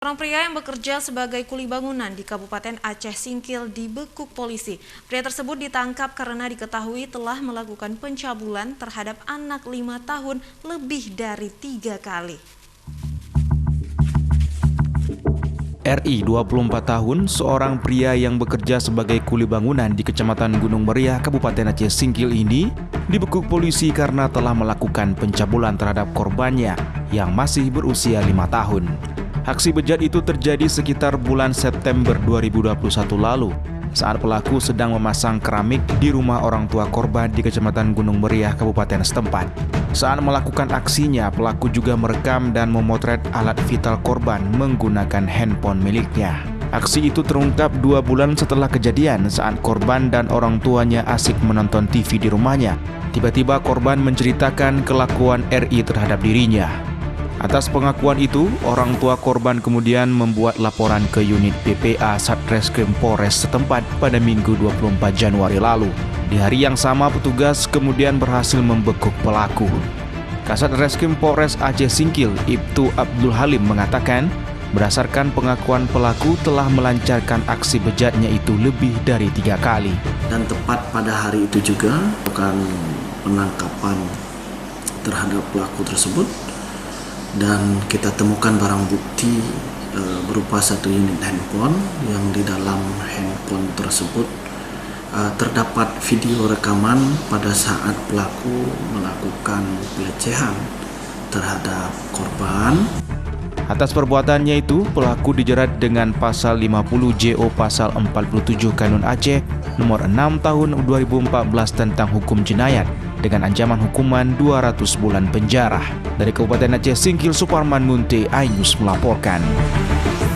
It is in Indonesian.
Seorang pria yang bekerja sebagai kuli bangunan di Kabupaten Aceh Singkil dibekuk polisi. Pria tersebut ditangkap karena diketahui telah melakukan pencabulan terhadap anak 5 tahun lebih dari 3 kali. RI 24 tahun, seorang pria yang bekerja sebagai kuli bangunan di Kecamatan Gunung Meriah, Kabupaten Aceh Singkil ini dibekuk polisi karena telah melakukan pencabulan terhadap korbannya yang masih berusia 5 tahun. Aksi bejat itu terjadi sekitar bulan September 2021 lalu saat pelaku sedang memasang keramik di rumah orang tua korban di Kecamatan Gunung Meriah, Kabupaten setempat. Saat melakukan aksinya, pelaku juga merekam dan memotret alat vital korban menggunakan handphone miliknya. Aksi itu terungkap 2 bulan setelah kejadian saat korban dan orang tuanya asik menonton TV di rumahnya. Tiba-tiba korban menceritakan kelakuan RI terhadap dirinya. Atas pengakuan itu, orang tua korban kemudian membuat laporan ke unit PPA Satreskrim Polres setempat pada Minggu 24 Januari lalu. Di hari yang sama, petugas kemudian berhasil membekuk pelaku. Kasat Reskrim Polres Aceh Singkil, Ibtu Abdul Halim mengatakan, berdasarkan pengakuan pelaku telah melancarkan aksi bejatnya itu lebih dari 3 kali. Dan tepat pada hari itu juga bukan penangkapan terhadap pelaku tersebut. Dan kita temukan barang bukti berupa 1 unit handphone yang di dalam handphone tersebut terdapat video rekaman pada saat pelaku melakukan pelecehan terhadap korban. Atas perbuatannya itu, pelaku dijerat dengan pasal 50 JO pasal 47 Kanun Aceh nomor 6 tahun 2014 tentang hukum jenayat dengan ancaman hukuman 200 bulan penjara. Dari Kabupaten Aceh Singkil, Suparman Munte, iNews melaporkan.